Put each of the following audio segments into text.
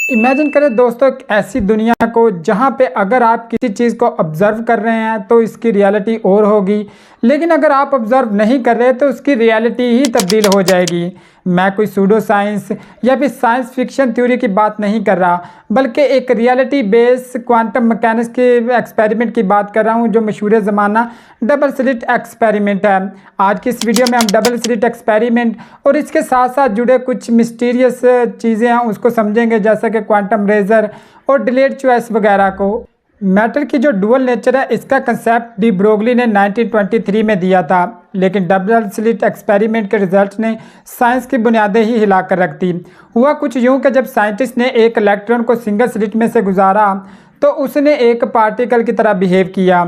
Imagine करें दोस्तों एक ऐसी दुनिया को जहाँ पे अगर आप किसी चीज़ को ऑब्जर्व कर रहे हैं तो इसकी रियलिटी और होगी, लेकिन अगर आप ऑब्जर्व नहीं कर रहे तो उसकी रियलिटी ही तब्दील हो जाएगी। मैं कोई सूडो साइंस या फिर साइंस फिक्शन थ्योरी की बात नहीं कर रहा, बल्कि एक रियलिटी बेस क्वांटम मैकेनिक्स के एक्सपेरिमेंट की बात कर रहा हूँ, जो मशहूर ज़माना डबल स्लिट एक्सपेरिमेंट है। आज की इस वीडियो में हम डबल स्लिट एक्सपेरिमेंट और इसके साथ साथ जुड़े कुछ मिस्टीरियस चीज़ें हैं उसको समझेंगे, जैसा कि क्वांटम रेजर और डिलेड चॉइस वगैरह को। मैटर की जो डुअल नेचर है इसका कंसेप्ट डी ब्रोगली ने 1923 में दिया था, लेकिन डबल स्लिट एक्सपेरिमेंट के रिजल्ट ने साइंस की बुनियादें ही हिलाकर रख दी। हुआ कुछ यूं कि जब साइंटिस्ट ने एक इलेक्ट्रॉन को सिंगल स्लिट में से गुजारा तो उसने एक पार्टिकल की तरह बिहेव किया,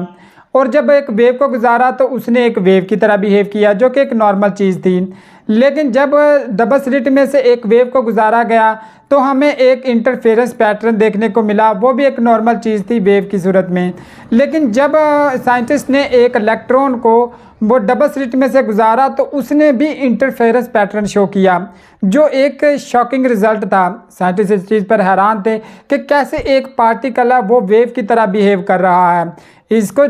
और जब एक वेव को गुजारा तो उसने एक वेव की तरह बिहेव किया, जो कि एक नॉर्मल चीज़ थी। लेकिन जब डबल स्लिट में से एक वेव को गुजारा गया तो हमें एक इंटरफेरेंस पैटर्न देखने को मिला, वो भी एक नॉर्मल चीज़ थी वेव की सूरत में। लेकिन जब साइंटिस्ट ने एक इलेक्ट्रॉन को वो डबल स्लिट में से गुजारा तो उसने भी इंटरफेरेंस पैटर्न शो किया, जो एक शॉकिंग रिजल्ट था। साइंटिस्ट इस चीज़ पर हैरान थे कि कैसे एक पार्टिकल है वो वेव की तरह बिहेव कर रहा है। इसको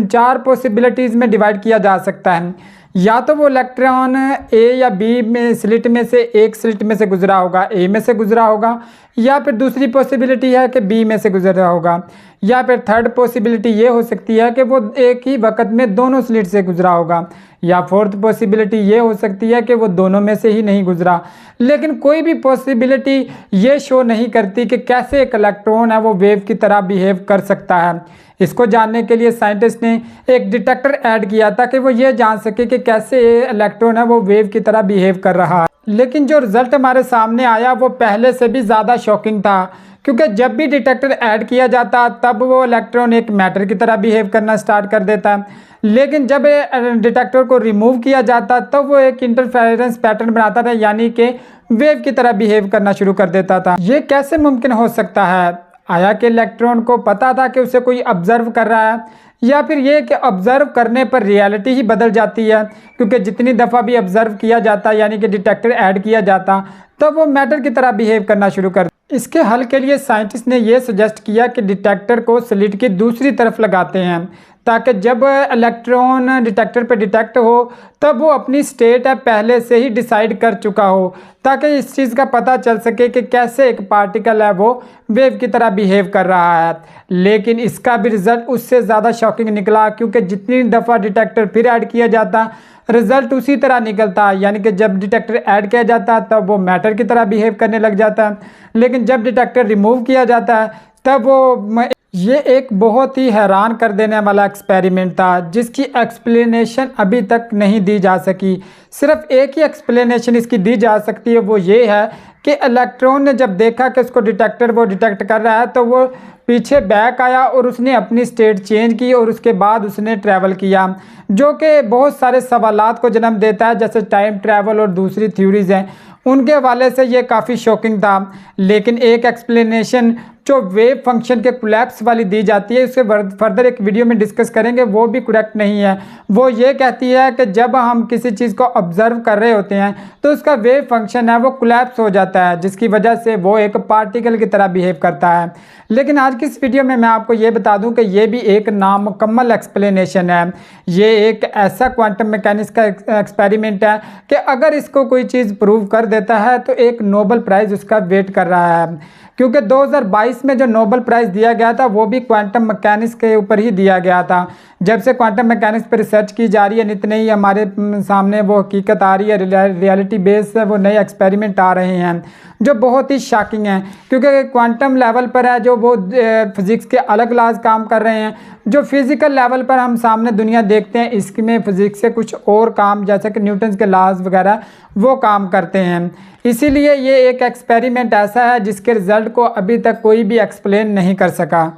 4 पॉसिबिलिटीज़ में डिवाइड किया जा सकता है, या तो वो इलेक्ट्रॉन ए या बी में स्लिट में से एक स्लिट में से गुजरा होगा, ए में से गुजरा होगा, या फिर दूसरी पॉसिबिलिटी है कि बी में से गुजरा होगा, या फिर थर्ड पॉसिबिलिटी ये हो सकती है कि वो एक ही वक्त में दोनों स्लिट से गुजरा होगा, या फोर्थ पॉसिबिलिटी ये हो सकती है कि वो दोनों में से ही नहीं गुजरा। लेकिन कोई भी पॉसिबिलिटी ये शो नहीं करती कि कैसे एक इलेक्ट्रॉन है वो वेव की तरह बिहेव कर सकता है। इसको जानने के लिए साइंटिस्ट ने एक डिटेक्टर ऐड किया ताकि वो ये जान सके कि कैसे इलेक्ट्रॉन है वो वेव की तरह बिहेव कर रहा है। लेकिन जो रिजल्ट हमारे सामने आया वो पहले से भी ज़्यादा शॉकिंग था, क्योंकि जब भी डिटेक्टर ऐड किया जाता तब वो इलेक्ट्रॉन एक मैटर की तरह बिहेव करना स्टार्ट कर देता, लेकिन जब डिटेक्टर को रिमूव किया जाता तब वो एक इंटरफेरेंस पैटर्न बनाता था, यानी कि वेव की तरह बिहेव करना शुरू कर देता था। ये कैसे मुमकिन हो सकता है? आया कि इलेक्ट्रॉन को पता था कि उसे कोई ऑब्जर्व कर रहा है, या फिर ये कि ऑब्जर्व करने पर रियलिटी ही बदल जाती है, क्योंकि जितनी दफ़ा भी ऑब्जर्व किया जाता यानी कि डिटेक्टर ऐड किया जाता तब वो मैटर की तरह बिहेव करना शुरू कर। इसके हल के लिए साइंटिस्ट ने यह सजेस्ट किया कि डिटेक्टर को स्लिट की दूसरी तरफ लगाते हैं, ताकि जब इलेक्ट्रॉन डिटेक्टर पे डिटेक्ट हो तब वो अपनी स्टेट है पहले से ही डिसाइड कर चुका हो, ताकि इस चीज़ का पता चल सके कि कैसे एक पार्टिकल है वो वेव की तरह बिहेव कर रहा है। लेकिन इसका भी रिज़ल्ट उससे ज़्यादा शॉकिंग निकला, क्योंकि जितनी दफ़ा डिटेक्टर फिर ऐड किया जाता रिज़ल्ट उसी तरह निकलता, यानी कि जब डिटेक्टर ऐड किया जाता तब वो मैटर की तरह बिहेव करने लग जाता है, लेकिन जब डिटेक्टर रिमूव किया जाता है तब वो। ये एक बहुत ही हैरान कर देने वाला एक्सपेरिमेंट था, जिसकी एक्सप्लेनेशन अभी तक नहीं दी जा सकी। सिर्फ एक ही एक्सप्लेनेशन इसकी दी जा सकती है, वो ये है कि इलेक्ट्रॉन ने जब देखा कि उसको डिटेक्टर वो डिटेक्ट कर रहा है तो वो पीछे बैक आया और उसने अपनी स्टेट चेंज की, और उसके बाद उसने ट्रैवल किया, जो कि बहुत सारे सवालात को जन्म देता है, जैसे टाइम ट्रैवल और दूसरी थ्योरीज हैं उनके हवाले से ये काफ़ी शॉकिंग था। लेकिन एक एक्सप्लेनेशन जो वेव फंक्शन के कोलैप्स वाली दी जाती है, उससे फर्दर एक वीडियो में डिस्कस करेंगे, वो भी करेक्ट नहीं है। वो ये कहती है कि जब हम किसी चीज़ को ऑब्जर्व कर रहे होते हैं तो उसका वेव फंक्शन है वो कोलैप्स हो जाता है, जिसकी वजह से वो एक पार्टिकल की तरह बिहेव करता है। लेकिन आज की इस वीडियो में मैं आपको ये बता दूं कि ये भी एक नामुकम्मल एक्सप्लेनेशन है। ये एक ऐसा क्वांटम मैकेनिक्स का एक्सपेरिमेंट है कि अगर इसको कोई चीज़ प्रूव कर देता है तो एक नोबेल प्राइज़ उसका वेट कर रहा है, क्योंकि 2022 में जो नोबेल प्राइज़ दिया गया था वो भी क्वांटम मैकेनिक्स के ऊपर ही दिया गया था। जब से क्वांटम मैकेनिक्स पर रिसर्च की जा रही है, नित नई हमारे सामने वो हकीकत आ रही है, रियलिटी बेस वो नए एक्सपेरिमेंट आ रहे हैं जो बहुत ही शॉकिंग हैं, क्योंकि क्वांटम लेवल पर है जो वो फिज़िक्स के अलग लाज काम कर रहे हैं। जो फिज़िकल लेवल पर हम सामने दुनिया देखते हैं इसमें फिज़िक्स से कुछ और काम, जैसे कि न्यूटन के लाज वगैरह वो काम करते हैं। इसीलिए ये एक एक्सपेरिमेंट ऐसा है जिसके रिज़ल्ट को अभी तक कोई भी एक्सप्लेन नहीं कर सका।